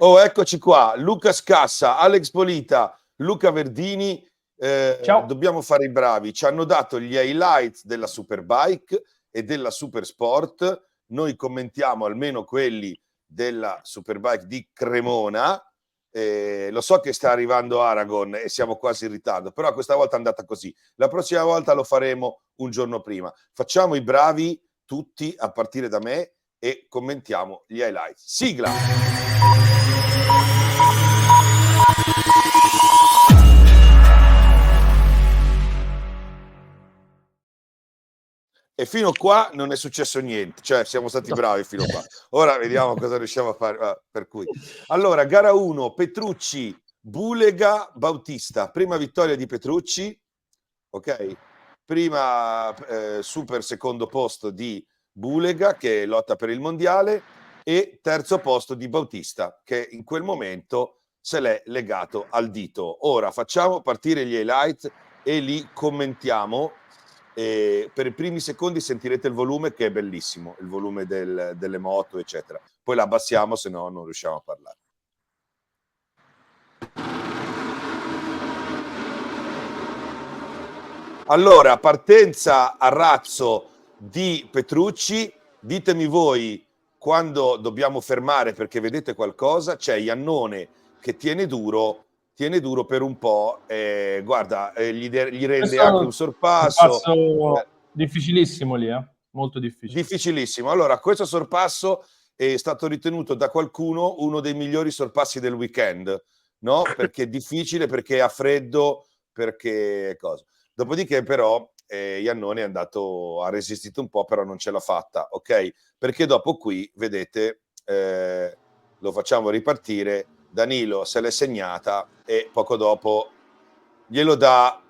Oh, eccoci qua, Luca Scassa, Alex Polita, Luca Verdini. Ciao. Dobbiamo fare i bravi. Ci hanno dato gli highlights della Superbike e della Supersport. Noi commentiamo almeno quelli della Superbike di Cremona. Lo so che sta arrivando Aragon e siamo quasi in ritardo, però questa volta è andata così. La prossima volta lo faremo un giorno prima. Facciamo i bravi tutti a partire da me e commentiamo gli highlights. Sigla! E fino qua non è successo niente, cioè siamo stati bravi fino qua. Ora vediamo cosa riusciamo a fare. Per cui, allora, gara 1, Petrucci, Bulega, Bautista. Prima vittoria di Petrucci, ok? Prima super secondo posto di Bulega, che lotta per il mondiale, e terzo posto di Bautista, che in quel momento se l'è legato al dito. Ora facciamo partire gli highlights e li commentiamo. Per i primi secondi sentirete il volume, che è bellissimo, il volume delle moto eccetera, poi la abbassiamo, se no non riusciamo a parlare. Allora, partenza a razzo di Petrucci. Ditemi voi quando dobbiamo fermare, perché vedete qualcosa. C'è Iannone che tiene duro per un po', guarda, gli rende anche un sorpasso. Difficilissimo lì, molto difficile. Difficilissimo. Allora, questo sorpasso è stato ritenuto da qualcuno uno dei migliori sorpassi del weekend, no? Perché è difficile, perché ha freddo, perché cosa. Dopodiché però Iannone è andato, ha resistito un po', però non ce l'ha fatta, ok? Perché dopo qui, vedete, lo facciamo ripartire, Danilo se l'è segnata e poco dopo glielo dà,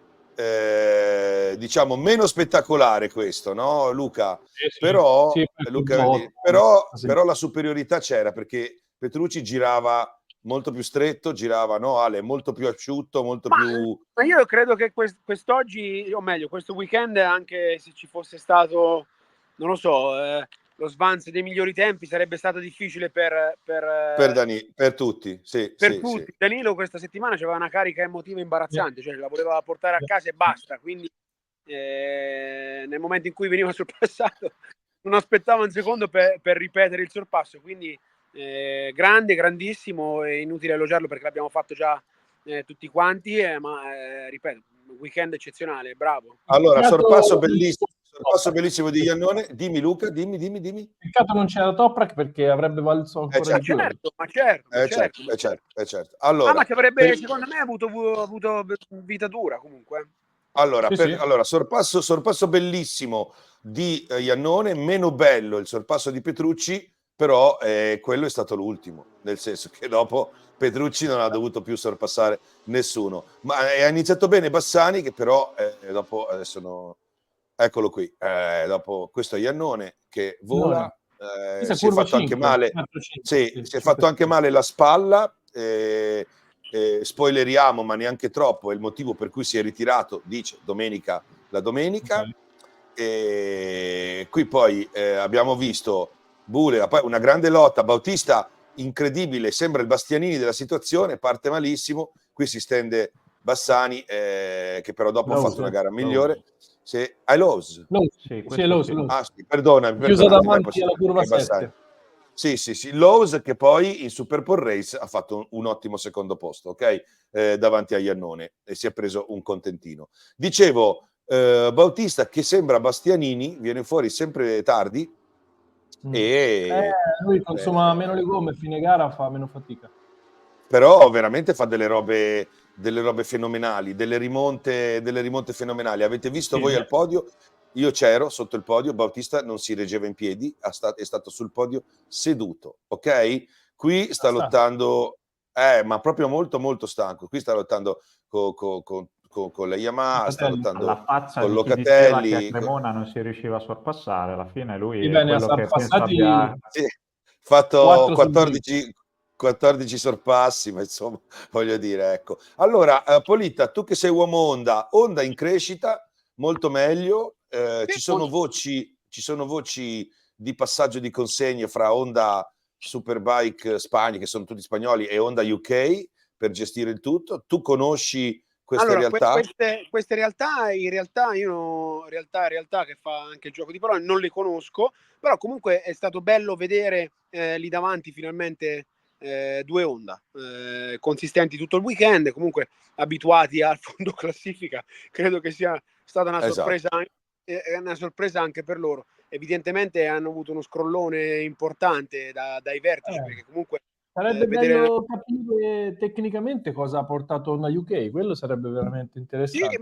diciamo, meno spettacolare questo, no Luca? Sì, però, sì, Luca, però la superiorità c'era, perché Petrucci girava molto più stretto, girava, no Ale, molto più asciutto, molto più... Ma io credo che quest'oggi, o meglio, questo weekend, anche se ci fosse stato, non lo so, lo svanz dei migliori tempi, sarebbe stato difficile per tutti, sì, per sì, tutti. sì. Danilo questa settimana aveva una carica emotiva imbarazzante, cioè la voleva portare a casa e basta, quindi nel momento in cui veniva sorpassato non aspettava un secondo per ripetere il sorpasso, quindi grande, grandissimo, è inutile elogiarlo perché l'abbiamo fatto già tutti quanti, ma ripeto, weekend eccezionale, bravo. Allora, sorpasso bellissimo di Iannone. Dimmi Luca, dimmi. Peccato non c'era Toprak, perché avrebbe valso ancora di più. Certo. Allora, ma ci avrebbe, secondo me, avuto vita dura comunque. Allora, allora sorpasso bellissimo di Iannone, meno bello il sorpasso di Petrucci, però quello è stato l'ultimo, nel senso che dopo Petrucci non ha dovuto più sorpassare nessuno. Ma ha iniziato bene Bassani, che però dopo adesso no, eccolo qui, dopo questo Iannone che vola, si è fatto anche male, si è fatto anche male la spalla. Spoileriamo, ma neanche troppo, è il motivo per cui si è ritirato, dice la domenica. E qui poi abbiamo visto Bulega, poi una grande lotta, Bautista incredibile, sembra il Bastianini della situazione, parte malissimo, qui si stende Bassani, che però dopo ha fatto una gara migliore. È Lowe's. Perdonami, chiusa davanti alla curva 7. Sì, Lowe's, che poi in Super Pole Race ha fatto un ottimo secondo posto, ok? Davanti a Iannone, e si è preso un contentino. Dicevo, Bautista che sembra Bastianini, viene fuori sempre tardi e lui consuma meno le gomme, fine gara fa meno fatica. Però veramente fa delle robe fenomenali, delle rimonte fenomenali. Avete visto voi al podio? Io c'ero sotto il podio, Bautista non si reggeva in piedi, è stato sul podio seduto, ok? Qui sta lottando, ma proprio molto molto stanco. Qui sta lottando con la Yamaha, sta lottando alla faccia con di chi diceva Locatelli. che a Cremona non si riusciva a sorpassare, alla fine lui è bene, quello che penso abbia... Sì, fatto 14 sorpassi, ma insomma, voglio dire, ecco. Allora, Polita, tu che sei uomo Honda in crescita, molto meglio. Ci sono voci di passaggio di consegne fra Honda Superbike Spagna, che sono tutti spagnoli, e Honda UK per gestire il tutto. Tu conosci queste realtà? Queste realtà, in realtà io realtà che fa anche il gioco di parole, non le conosco, però comunque è stato bello vedere lì davanti finalmente due Honda consistenti tutto il weekend, comunque abituati al fondo classifica. Credo che sia stata una sorpresa anche per loro. Evidentemente hanno avuto uno scrollone importante dai vertici, perché comunque sarebbe bello capire tecnicamente cosa ha portato Honda UK, quello sarebbe veramente interessante. Sì,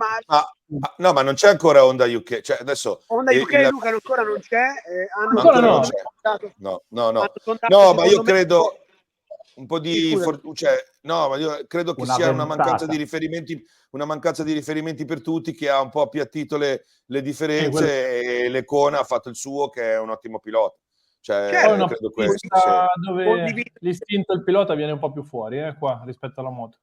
no, ma non c'è ancora Honda UK, cioè adesso Honda UK Luca ancora non c'è, ancora no. No, ma io credo un po' di ma io credo che sia una mancanza di riferimenti per tutti, che ha un po' appiattito le differenze, e Lecona ha fatto il suo, che è un ottimo pilota. Cioè, Poi una credo pista dove l'istinto del pilota viene un po' più fuori qua rispetto alla moto.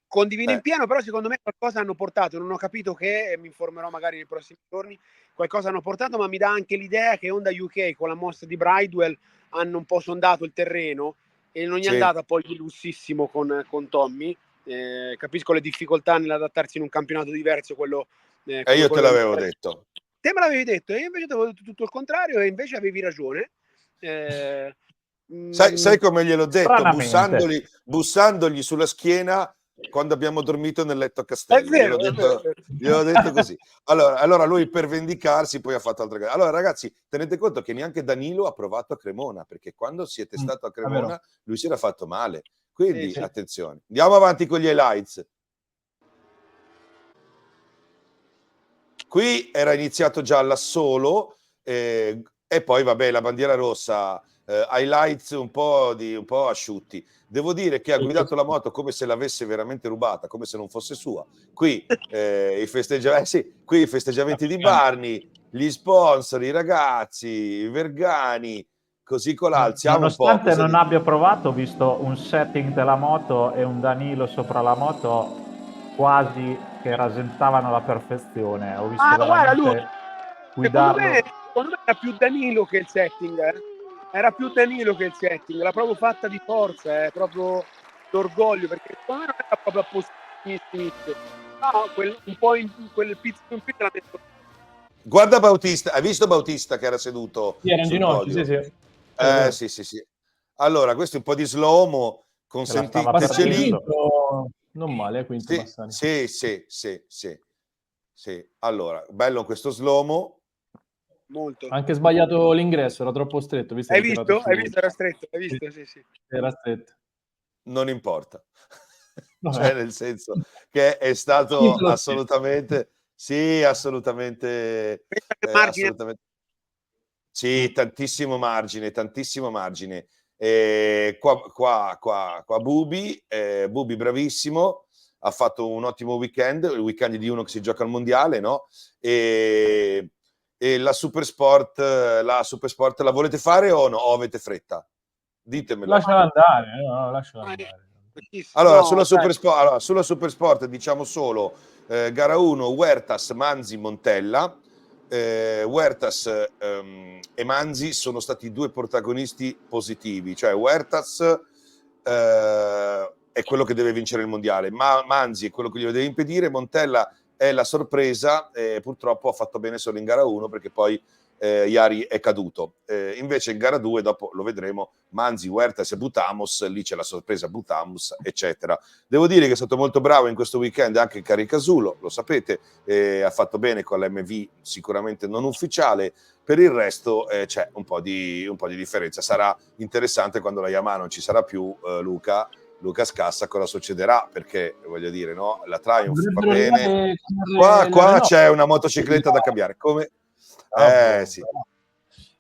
Condivido in pieno, però secondo me qualcosa hanno portato, non ho capito che, mi informerò magari nei prossimi giorni, qualcosa hanno portato, ma mi dà anche l'idea che Honda UK con la mossa di Bridewell hanno un po' sondato il terreno e non gli è andata poi di lussissimo con Tommy. Capisco le difficoltà nell'adattarsi in un campionato diverso, quello io te l'avevo detto. Te me l'avevi detto, e io invece ti avevo detto tutto il contrario, e invece avevi ragione. Sai come gliel'ho detto? Bussandogli sulla schiena quando abbiamo dormito nel letto a Castello. Gliel'ho detto così. Allora lui, per vendicarsi, poi ha fatto altre cose. Allora ragazzi, tenete conto che neanche Danilo ha provato a Cremona, perché quando si è testato a Cremona lui si era fatto male. Quindi attenzione. Andiamo avanti con gli highlights. Qui era iniziato già all'assolo, e poi vabbè, la bandiera rossa, highlights un po' asciutti. Devo dire che ha guidato la moto come se l'avesse veramente rubata, come se non fosse sua. Qui i festeggiamenti di Barni, gli sponsor, i ragazzi, i Vergani, così colà, alziamo un po'. Nonostante non abbia provato, ho visto un setting della moto e un Danilo sopra la moto quasi che rasentavano la perfezione. Ho visto veramente guidarlo. Secondo me era più Danilo che il setting, Era più Danilo che il setting, l'ha proprio fatta di forza, proprio d'orgoglio, perché secondo me non era proprio apposta. No, un po' in quel pizzico in più l'ha messo. Guarda Bautista, hai visto Bautista che era seduto sul podio? Sì. Allora, questo è un po' di slow-mo, consentiteceli. Non male, quinto Bassani. Sì. Allora, bello questo slow-mo. Molto. Anche sbagliato l'ingresso, era troppo stretto. Hai visto? Era stretto, hai visto? Sì. Era stretto. Non importa. Cioè, nel senso che è stato assolutamente... Sì, assolutamente... Sì, tantissimo margine. Qua Bubi bravissimo, ha fatto un ottimo weekend, il weekend di uno che si gioca al mondiale, no? E la Super Sport la volete fare o no? O avete fretta? Ditemelo. Lasciala andare. Allora, sulla Super Sport diciamo solo gara 1 Huertas, Manzi, Montella. Huertas e Manzi sono stati due protagonisti positivi, cioè Huertas è quello che deve vincere il mondiale, ma Manzi è quello che glielo deve impedire. Montella è la sorpresa, purtroppo ha fatto bene solo in gara 1 perché poi Iari è caduto. Invece in gara 2, dopo lo vedremo, Manzi, Huertas e Butamos, lì c'è la sorpresa Butamos, eccetera. Devo dire che è stato molto bravo in questo weekend anche Caricasulo, lo sapete, ha fatto bene con l'MV, sicuramente non ufficiale. Per il resto c'è un po' di differenza. Sarà interessante quando la Yamaha non ci sarà più, Luca Scassa, cosa succederà, perché voglio dire, no, la Triumph va bene, qua c'è una motocicletta da cambiare, come sì.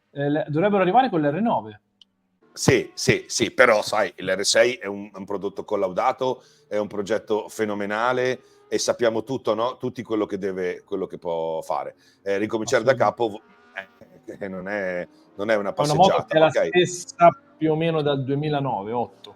Dovrebbero arrivare con l'R9. Sì, però sai, l'R6 è un prodotto collaudato, è un progetto fenomenale e sappiamo tutto, no? Tutti quello che può fare. Ricominciare da capo non è una passeggiata. È una moto che è la stessa più o meno dal 2009, 8.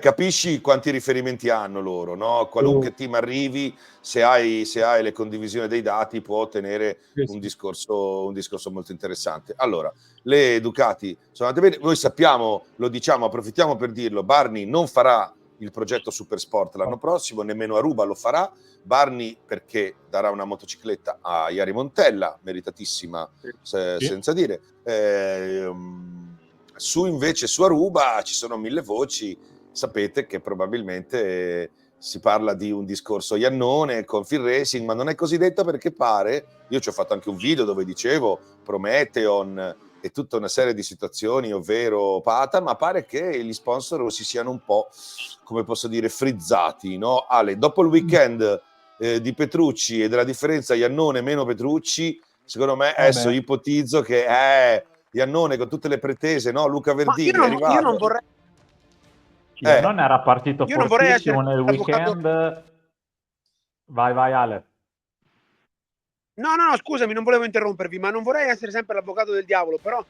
Capisci quanti riferimenti hanno loro, no? Qualunque team arrivi, se hai le condivisioni dei dati, può ottenere un discorso molto interessante. Allora, le Ducati sono andate bene, noi sappiamo, lo diciamo, approfittiamo per dirlo, Barni non farà il progetto Supersport l'anno prossimo, nemmeno Aruba lo farà. Barni perché darà una motocicletta a Jari Montella, meritatissima, senza dire. Invece su Aruba ci sono 1000 voci. Sapete che probabilmente si parla di un discorso Iannone con Phil Racing, ma non è così detto, perché pare, io ci ho fatto anche un video dove dicevo Prometheon e tutta una serie di situazioni, ovvero Pata, ma pare che gli sponsor si siano un po', come posso dire, frizzati, no? Ale, dopo il weekend di Petrucci e della differenza Iannone meno Petrucci, secondo me adesso ipotizzo che Iannone con tutte le pretese, no? Luca Verdini è arrivato. Io non vorrei... non era partito fortissimo nel weekend. Vai Ale. No, scusami, non volevo interrompervi, ma non vorrei essere sempre l'avvocato del diavolo, però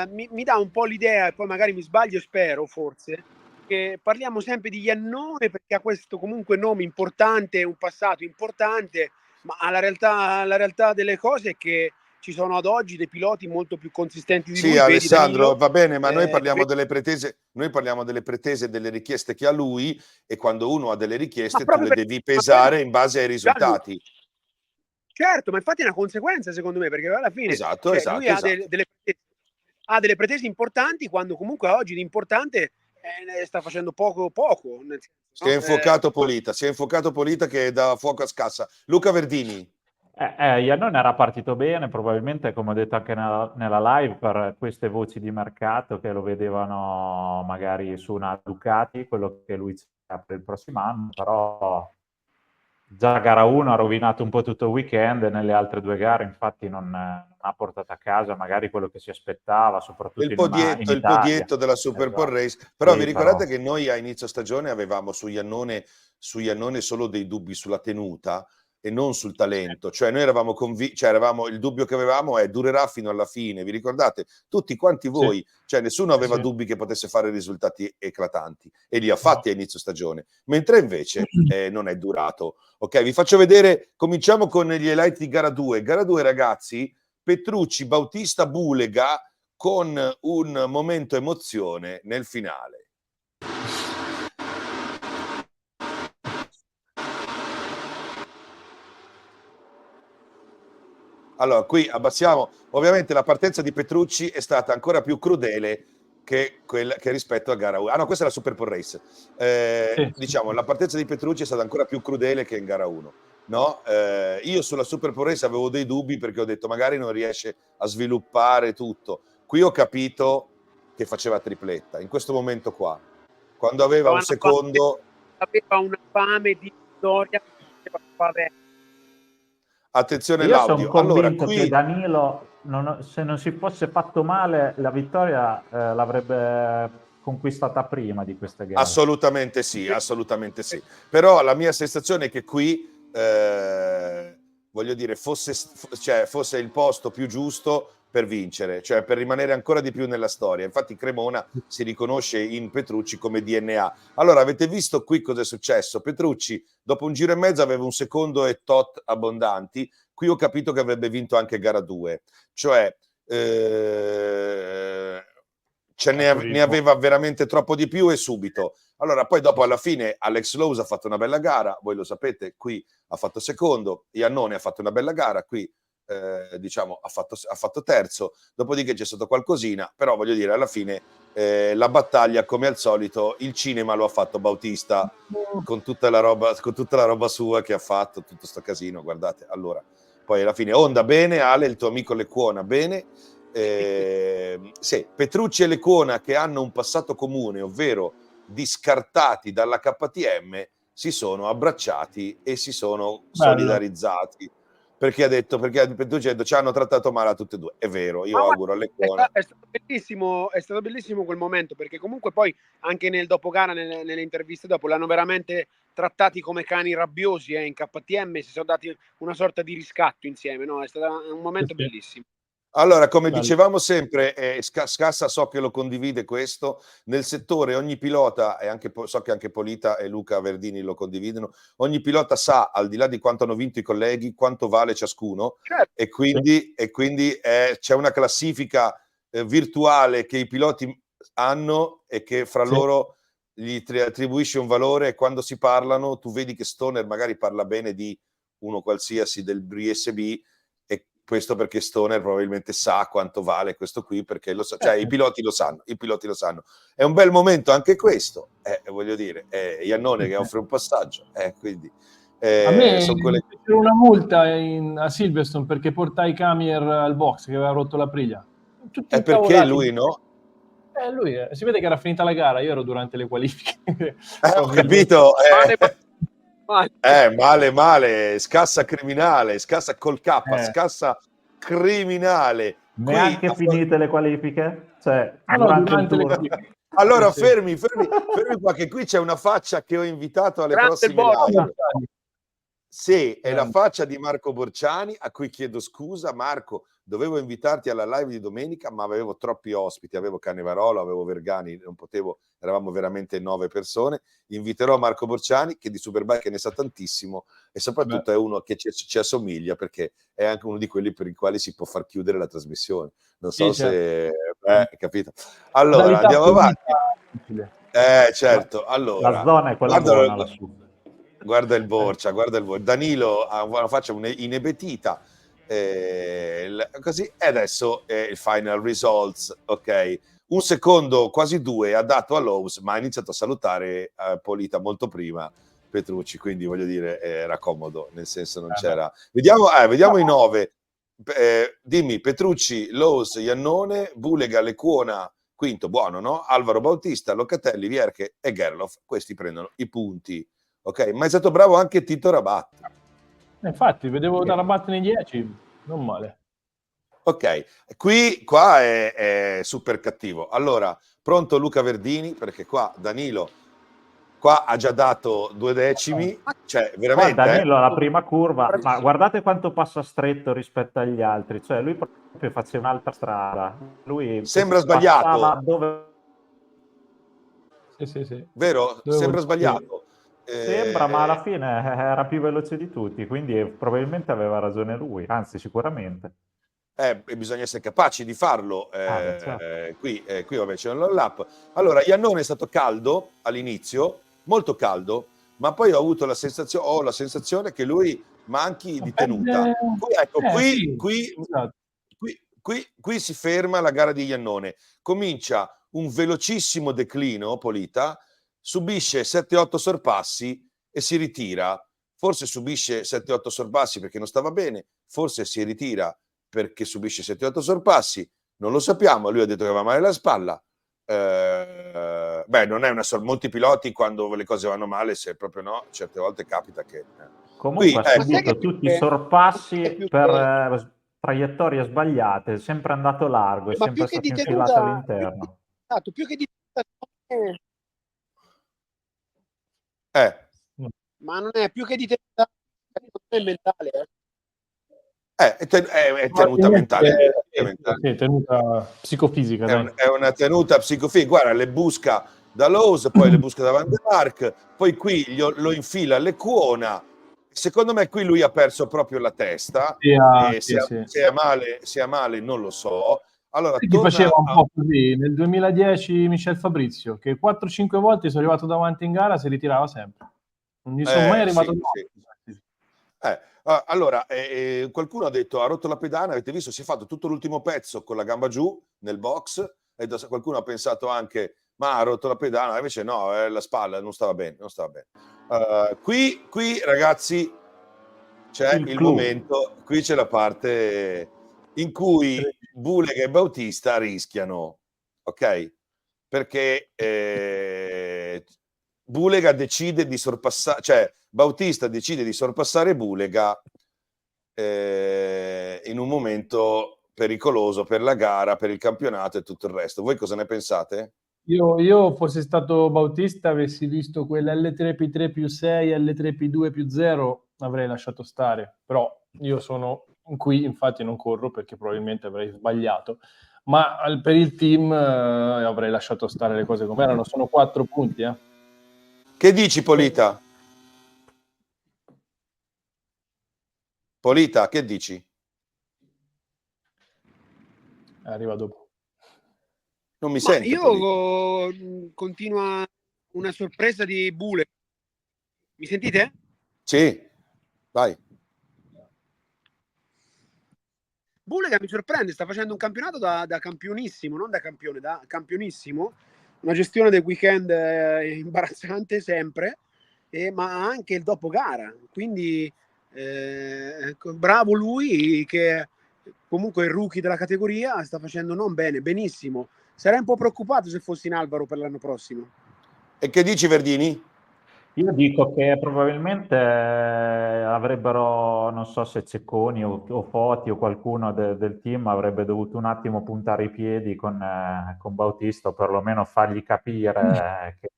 mi dà un po' l'idea, e poi magari mi sbaglio, spero forse, che parliamo sempre di Iannone perché ha questo comunque nome importante, un passato importante, ma la realtà delle cose è che ci sono ad oggi dei piloti molto più consistenti di lui. Sì, Alessandro, va bene, ma noi parliamo delle pretese, delle richieste che ha lui, e quando uno ha delle richieste tu le devi pesare in base ai risultati. Certo, ma infatti è una conseguenza, secondo me, perché alla fine lui ha delle pretese importanti, quando comunque oggi l'importante sta facendo poco. Nel senso, si è infuocato Polita che dà fuoco a scassa. Luca Verdini. Iannone era partito bene, probabilmente, come ho detto anche nella live, per queste voci di mercato che lo vedevano magari su una Ducati, quello che lui c'è per il prossimo anno, però già gara 1 ha rovinato un po' tutto il weekend, e nelle altre 2 gare infatti non ha portato a casa magari quello che si aspettava, soprattutto il podietto della Superpole Race. Però sì, vi ricordate che noi a inizio stagione avevamo su Iannone solo dei dubbi sulla tenuta e non sul talento, cioè noi eravamo convinti, il dubbio che avevamo è: durerà fino alla fine, vi ricordate? Tutti quanti voi, cioè nessuno aveva dubbi che potesse fare risultati eclatanti, e li ha fatti a inizio stagione, mentre invece non è durato. Ok, vi faccio vedere, cominciamo con gli highlight di gara 2. Gara 2, ragazzi, Petrucci, Bautista, Bulega, con un momento emozione nel finale. Allora, qui abbassiamo. Ovviamente la partenza di Petrucci è stata ancora più crudele che rispetto a gara 1. Ah no, questa è la Superpole Race. Diciamo, la partenza di Petrucci è stata ancora più crudele che in gara 1. No? Io sulla Superpole Race avevo dei dubbi, perché ho detto magari non riesce a sviluppare tutto. Qui ho capito che faceva tripletta. In questo momento qua, quando aveva un secondo... Aveva una fame di vittoria. Attenzione io all'audio. Sono convinto allora, qui... che Danilo, se non si fosse fatto male, la vittoria l'avrebbe conquistata prima di queste gare. Assolutamente sì. Però la mia sensazione è che qui, voglio dire, fosse il posto più giusto per vincere, cioè per rimanere ancora di più nella storia. Infatti Cremona si riconosce in Petrucci come DNA. Allora, avete visto qui cosa è successo? Petrucci, dopo un giro e mezzo, aveva un secondo e tot abbondanti. Qui ho capito che avrebbe vinto anche gara 2. Cioè... ne aveva veramente troppo di più, e subito. Allora poi dopo, alla fine, Alex Lowe's ha fatto una bella gara, voi lo sapete, qui ha fatto secondo, Iannone ha fatto una bella gara, qui diciamo ha fatto terzo, dopodiché c'è stato qualcosina, però voglio dire, alla fine la battaglia, come al solito, il cinema lo ha fatto Bautista con tutta la roba sua che ha fatto, tutto sto casino, guardate. Allora, poi alla fine Honda bene, Ale, il tuo amico Lecuona bene. Sì, Petrucci e Lecuona, che hanno un passato comune, ovvero discartati dalla KTM, si sono abbracciati e si sono solidarizzati, perché Petrucci ha detto ci hanno trattato male a tutte e due. È vero, io auguro a Lecuona. È stato bellissimo quel momento, perché comunque poi anche nel dopogara, nelle interviste dopo, l'hanno veramente trattati come cani rabbiosi in KTM, si sono dati una sorta di riscatto insieme, no? È stato un momento bellissimo. Allora, come Bello. dicevamo sempre, Scassa so che lo condivide questo, nel settore ogni pilota, e anche so che anche Polita e Luca Verdini lo condividono, ogni pilota sa, al di là di quanto hanno vinto i colleghi, quanto vale ciascuno, Certo. e quindi c'è una classifica virtuale che i piloti hanno e che fra loro gli attribuisce un valore, e quando si parlano tu vedi che Stoner magari parla bene di uno qualsiasi del BSB, e questo perché Stoner probabilmente sa quanto vale questo qui, perché lo sa, cioè i piloti lo sanno. È un bel momento anche questo, voglio dire, Iannone che offre un passaggio, quindi a me sono quelle... c'era una multa a Silverstone perché portai Camier al box che aveva rotto la briglia. Tutti È perché incavolati. lui no? Lui si vede che era finita la gara, io ero durante le qualifiche. Ho capito. Male. Male, scassa criminale, scassa col K, scassa criminale. Neanche finite le qualifiche? Cioè, durante il le tour. qualifiche. Allora, Sì. fermi qua, che qui c'è una faccia che ho invitato alle Grande prossime Borgia. live. Sì, è la Grande. faccia di Marco Borciani, a cui chiedo scusa. Marco, dovevo invitarti alla live di domenica, ma avevo troppi ospiti, avevo Cannevarolo, avevo Vergani, non potevo, eravamo veramente 9 persone. Inviterò Marco Borciani, che di Superbike ne sa tantissimo, e soprattutto è uno che ci assomiglia, perché è anche uno di quelli per i quali si può far chiudere la trasmissione. Non so se... capito. Allora, andiamo avanti. Certo, allora... La zona è quella buona lassù. Guarda il Borcia, Danilo ha una faccia inebetita, così, e adesso il final results, ok, un secondo, quasi 2 ha dato a Lowe's, ma ha iniziato a salutare Polita molto prima Petrucci, quindi voglio dire era comodo, nel senso non c'era. Vediamo i 9. Dimmi, Petrucci, Lowe's, Iannone, Bulega, Lecuona, quinto, buono, no? Alvaro Bautista, Locatelli, Vierche e Gerloff, questi prendono i punti. Ok, ma è stato bravo anche Tito Rabat. Infatti, vedevo da Rabat nei 10, non male. Ok, qua è super cattivo. Allora, pronto Luca Verdini, perché qua Danilo qua ha già dato 2 decimi, cioè veramente... Qua Danilo la prima curva, ma guardate quanto passa stretto rispetto agli altri, cioè lui proprio faceva un'altra strada. Lui sembra sbagliato. Dove... Sì. Vero? Sembra sbagliato. Sembra, ma alla fine era più veloce di tutti, quindi probabilmente aveva ragione lui, anzi sicuramente. Bisogna essere capaci di farlo. Certo. Qui vabbè c'è un lap. Allora, Iannone è stato caldo all'inizio, molto caldo, ma poi ho la sensazione che lui manchi di tenuta. Qui si ferma la gara di Iannone. Comincia un velocissimo declino, Polita, subisce 7-8 sorpassi e si ritira. Forse subisce 7-8 sorpassi perché non stava bene, forse si ritira perché subisce 7-8 sorpassi, non lo sappiamo. Lui ha detto che aveva male alla spalla. Non è molti piloti, quando le cose vanno male, se proprio no, certe volte capita che comunque ha subito tutti i sorpassi per traiettorie sbagliate, è sempre andato largo, è sempre stato infilato all'interno. Più che di ma non è più che di tenuta, è mentale. È tenuta mentale. Sì, tenuta psicofisica. È una tenuta psicofisica. Guarda, le busca da Lowe's, poi le busca da Van der Mark, poi qui lo infila alle Lecuona. Secondo me qui lui ha perso proprio la testa. Se è male non lo so. Allora, faceva un po' così nel 2010 Michel Fabrizio, che 4-5 volte sono arrivato davanti in gara, si ritirava sempre. Non gli sono mai arrivato allora, qualcuno ha detto ha rotto la pedana, avete visto, si è fatto tutto l'ultimo pezzo con la gamba giù nel box, e qualcuno ha pensato anche ma ha rotto la pedana, invece no, la spalla non stava bene. Qui ragazzi c'è il momento, qui c'è la parte in cui Bulega e Bautista rischiano, ok? Perché Bulega decide di sorpassare, cioè Bautista decide di sorpassare Bulega in un momento pericoloso per la gara, per il campionato e tutto il resto. Voi cosa ne pensate? Io fossi stato Bautista, avessi visto quella L3P3 più 6, L3P2 più 0, avrei lasciato stare. Però io sono in cui infatti non corro perché probabilmente avrei sbagliato, ma per il team avrei lasciato stare le cose come erano. Sono 4 punti. Che dici, Polita? Polita, che dici? Arriva dopo. Non mi Ma sente, Polita. io continua una sorpresa di Bule. Mi sentite? Sì, vai. Bulega mi sorprende, sta facendo un campionato da campionissimo, non da campione, da campionissimo. Una gestione del weekend imbarazzante sempre, ma anche il dopo gara. Quindi bravo lui che comunque è il rookie della categoria, sta facendo non bene, benissimo. Sarei un po' preoccupato se fossi in Alvaro per l'anno prossimo. E che dici, Verdini? Io dico che probabilmente avrebbero, non so se Cecconi o Foti o qualcuno del team avrebbe dovuto un attimo puntare i piedi con Bautista, o perlomeno fargli capire che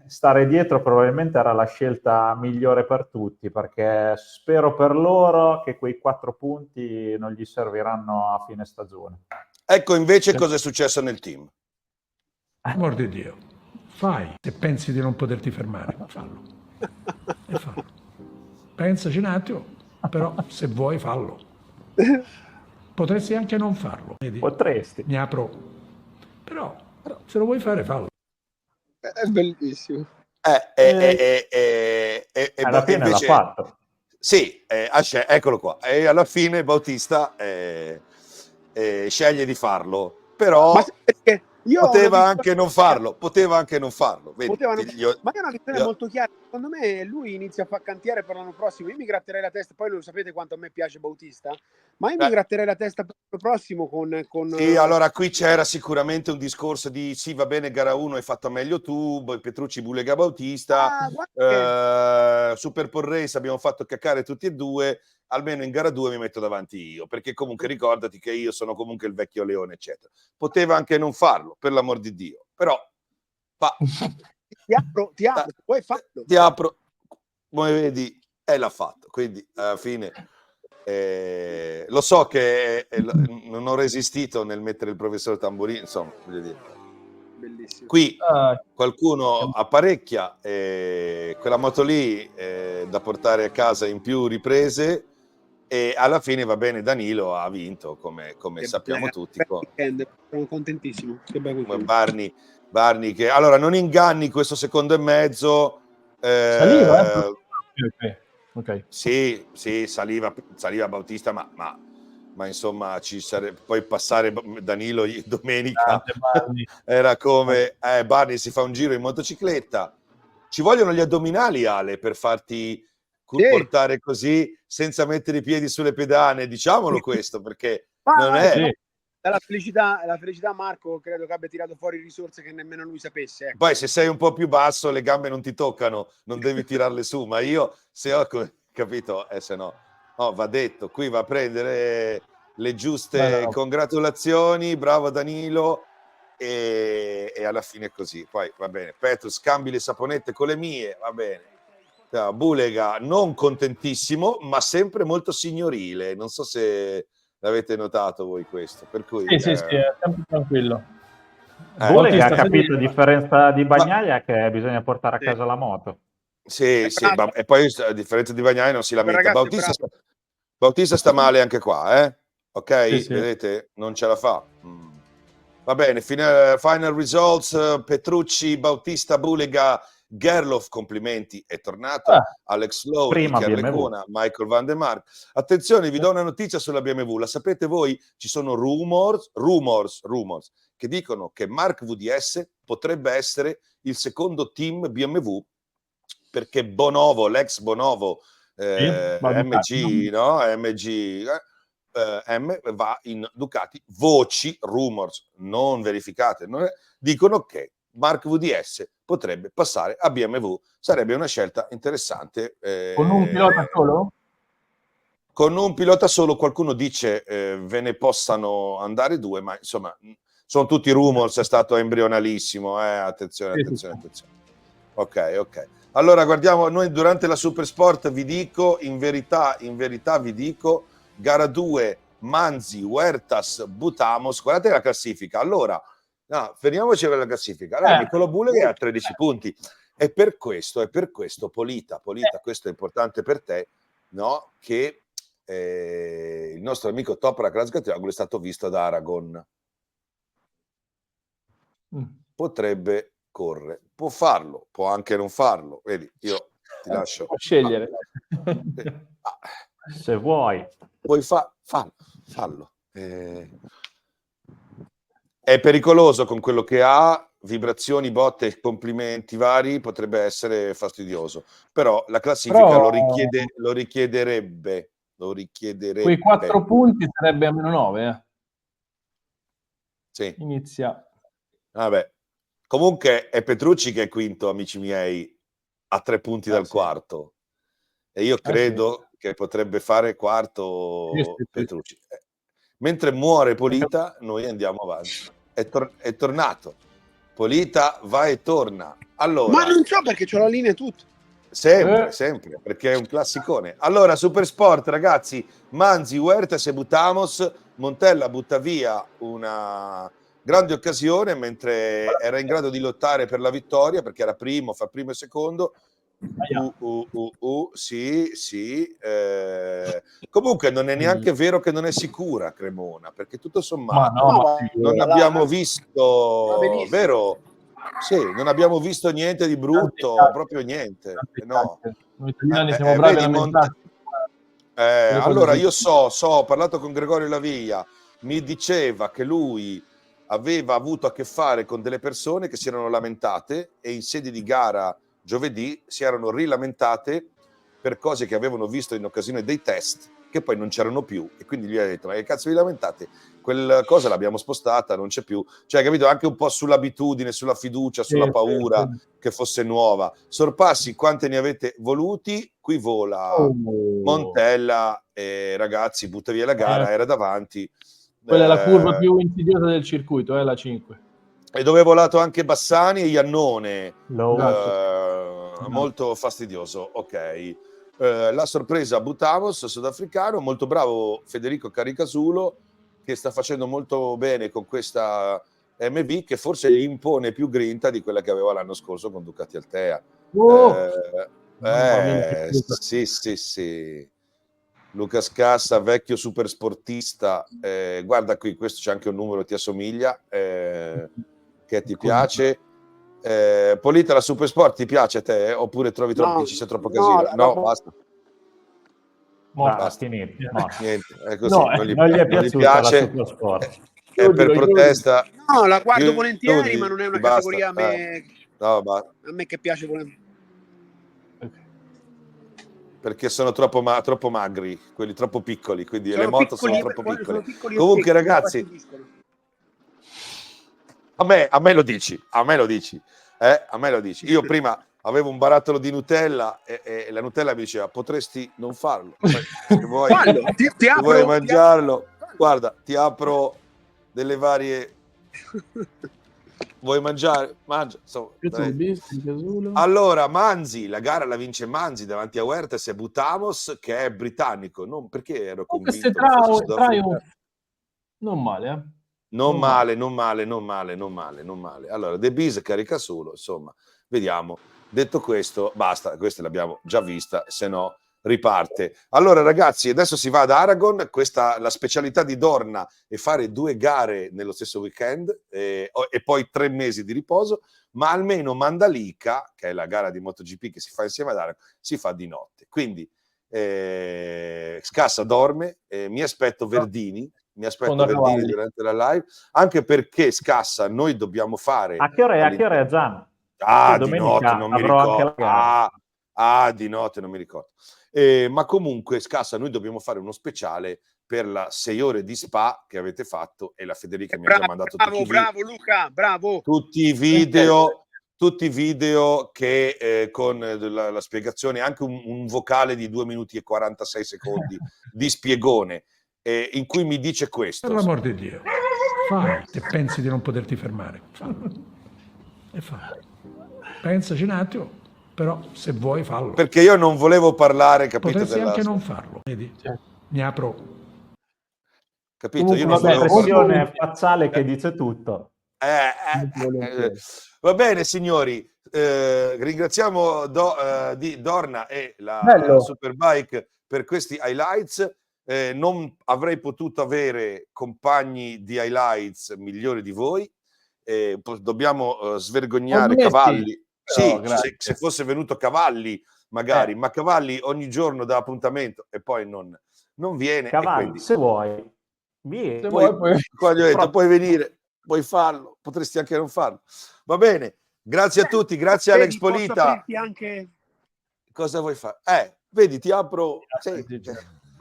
stare dietro probabilmente era la scelta migliore per tutti, perché spero per loro che quei 4 punti non gli serviranno a fine stagione. Ecco invece cosa è successo nel team. Amor di Dio, fai, se pensi di non poterti fermare, fallo. E fallo. Pensaci un attimo, però se vuoi fallo. Potresti anche non farlo. Vedi? Potresti. Mi apro. Però se lo vuoi fare, fallo. È bellissimo. Alla fine invece, l'ha fatto. Sì, eccolo qua. E alla fine Bautista sceglie di farlo, però Ma perché io poteva anche non farlo. Vedi, ma è una questione molto chiara. Secondo me lui inizia a fare cantiere per l'anno prossimo. Io mi gratterei la testa, poi lo sapete quanto a me piace Bautista, ma io mi gratterei la testa per l'anno prossimo con Sì, allora qui c'era sicuramente un discorso di sì, va bene, gara 1 hai fatto meglio tu, Petrucci, Bulega, Bautista, Super Pole Race abbiamo fatto caccare tutti e due, almeno in gara 2 mi metto davanti io, perché comunque ricordati che io sono comunque il vecchio leone, eccetera. Poteva anche non farlo, per l'amor di Dio, però ti apro, puoi farlo. Ti apro, come vedi, l'ha fatto, quindi alla fine lo so che non ho resistito nel mettere il professor Tamburini, insomma, voglio dire. Bellissimo. Qui qualcuno apparecchia quella moto lì da portare a casa in più riprese, e alla fine va bene, Danilo ha vinto come sappiamo tutti. Sono contentissimo. Che bello. Barni che allora non inganni questo secondo e mezzo. Saliva? Okay. Sì, saliva Bautista, ma insomma ci sarebbe poi passare Danilo domenica era come Barni si fa un giro in motocicletta. Ci vogliono gli addominali, Ale, per farti portare così senza mettere i piedi sulle pedane, diciamolo questo, perché non è la felicità Marco credo che abbia tirato fuori risorse che nemmeno lui sapesse, ecco. Poi se sei un po' più basso le gambe non ti toccano, non devi tirarle su, ma io se ho capito, se no va detto, qui va a prendere le giuste congratulazioni, bravo Danilo, e alla fine è così. Poi va bene, Petrus scambi le saponette con le mie, va bene. Bulega non contentissimo, ma sempre molto signorile, non so se l'avete notato voi questo, per cui sì, è sempre tranquillo. Bulega ha capito la differenza di Bagnaia, che bisogna portare a casa la moto. Sì, e poi a differenza di Bagnaia non si lamenta. Bautista sta male anche qua, ok? Sì. Vedete? Non ce la fa. Va bene, final results, Petrucci, Bautista, Bulega, Gerloff, complimenti, è tornato, Alex Lowe, Iker Lecona, Michael Van der Mark. Attenzione, vi do una notizia sulla BMW, la sapete voi? Ci sono rumors che dicono che Mark VDS potrebbe essere il secondo team BMW, perché Bonovo, l'ex Bonovo, MG, no? M va in Ducati. Voci, rumors non verificate, dicono che Mark VDS potrebbe passare a BMW. Sarebbe una scelta interessante. Con un pilota solo? Con un pilota solo, qualcuno dice ve ne possano andare 2, ma insomma sono tutti rumors, è stato embrionalissimo, attenzione. Ok. Allora guardiamo, noi durante la Super Sport vi dico, in verità vi dico gara 2 Manzi, Huertas, Butamos. Guardate la classifica. Allora, no, fermiamoci per la classifica. Allora, Nicolò Bulega è a 13 punti. E per questo, Polita, questo è importante per te, no? Che il nostro amico Toprak Razgatlioglu è stato visto ad Aragon. Potrebbe correre, può farlo, può anche non farlo. Vedi, io ti lascio Può scegliere. Se vuoi. Puoi fallo. È pericoloso con quello che ha, vibrazioni, botte, complimenti vari, potrebbe essere fastidioso. Però la classifica lo richiederebbe. Quei 4 punti sarebbe a -9. Sì. Inizia. Vabbè. Comunque è Petrucci che è quinto, amici miei, a 3 punti dal quarto. E io credo che potrebbe fare quarto Petrucci. Mentre muore Polita, noi andiamo avanti. È tornato. Polita va e torna. Allora, ma non so perché c'ho la linea e tutto. Sempre, perché è un classicone. Allora, Super Sport, ragazzi, Manzi, Huertas e Butamos. Montella butta via una grande occasione mentre era in grado di lottare per la vittoria, perché era primo, fa primo e secondo. Sì. Comunque non è neanche vero che non è sicura Cremona, perché tutto sommato non abbiamo visto, vero? Sì, non abbiamo visto niente di brutto, proprio niente. No. Noi italiani siamo bravi a lamentare. Allora io ho parlato con Gregorio Lavia, mi diceva che lui aveva avuto a che fare con delle persone che si erano lamentate e in sede di gara giovedì si erano rilamentate per cose che avevano visto in occasione dei test che poi non c'erano più, e quindi gli ha detto: ma che cazzo vi lamentate? Quella cosa l'abbiamo spostata, non c'è più. Cioè, capito? Anche un po' sull'abitudine, sulla fiducia, sulla paura che fosse nuova. Sorpassi, quante ne avete voluti? Qui vola Montella e ragazzi, butta via la gara, era davanti. Quella è la curva più insidiosa del circuito, la 5. E dove è volato anche Bassani e Iannone, Esatto. molto fastidioso. Ok, la sorpresa Butamos, sudafricano, molto bravo Federico Caricasulo, che sta facendo molto bene con questa MV, che forse gli impone più grinta di quella che aveva l'anno scorso con Ducati Altea. Sì. Luca Scassa, vecchio super sportista, guarda qui, questo c'è anche un numero, ti assomiglia, che ti piace. Polita, la super sport ti piace a te? Oppure trovi troppo, ci sia troppo casino? No, basta. Basta. Niente, è così, no, non gli è piaciuta la super sport. È per protesta. No, la guardo volentieri, ma non è una categoria a me, a me che piace volentieri. Perché sono troppo magri, quelli troppo piccoli, quindi le moto sono troppo piccole. Piccoli comunque ragazzi, a me lo dici, a me lo dici. Io prima avevo un barattolo di Nutella e la Nutella mi diceva: potresti non farlo, se vuoi, vuoi mangiarlo, guarda, ti apro delle varie. Vuoi mangiare? Mangia. Insomma, allora, Manzi, la gara la vince Manzi davanti a Huertas e Butamos, che è britannico. Non perché ero convinto che fosse non male, Non male. Allora, De Bis carica solo, insomma, vediamo. Detto questo, basta, questa l'abbiamo già vista, se no riparte. Allora ragazzi, adesso si va ad Aragon, la specialità di Dorna è fare 2 gare nello stesso weekend e poi 3 mesi di riposo, ma almeno Mandalika, che è la gara di MotoGP che si fa insieme ad Aragon, si fa di notte. Quindi Scassa dorme, mi aspetto Verdini, durante la live, anche perché Scassa noi dobbiamo fare... A che ora è Gian? Di notte non mi ricordo. Di notte non mi ricordo. Ma comunque Scassa, noi dobbiamo fare uno speciale per la 6 ore di Spa che avete fatto, e la Federica mi ha già mandato bravo Luca, bravo. tutti i video che con la spiegazione, anche un vocale di 2 minuti e 46 secondi di spiegone, in cui mi dice questo: per l'amor di Dio, fai, se pensi di non poterti fermare, fallo. E fallo. Pensaci un attimo, però se vuoi fallo. Perché io non volevo parlare, capito? Potresti anche non farlo, vedi? Mi apro capito? Io Comunque, non Una volevo fare... espressione facciale che dice tutto. Va bene, signori. Ringraziamo Dorna e la Bello. Superbike per questi highlights. Non avrei potuto avere compagni di highlights migliori di voi. Dobbiamo svergognare Complimenti. Cavalli. Sì, Oh, grazie. se fosse venuto Cavalli magari, ma Cavalli ogni giorno dà appuntamento e poi non viene. Cavalli, E quindi, se vuoi, vieni. Se vuoi, poi... qua gli ho detto, puoi venire, puoi farlo, potresti anche non farlo. Va bene, grazie a tutti, grazie Vedi, Alex posso Polita. aprirti anche... Cosa vuoi fare? Vedi, ti apro. Sì.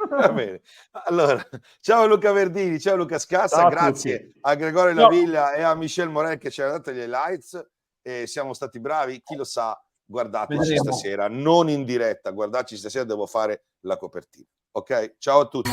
Va bene. Allora, ciao Luca Verdini, ciao Luca Scassa, Ciao a grazie tutti. a Gregorio Ciao. Lavilla e a Michel Morel che ci hanno dato gli highlights e siamo stati bravi. Chi lo sa, guardateci Vedremo. stasera, non in diretta, guardateci stasera, devo fare la copertina. Ok? Ciao a tutti.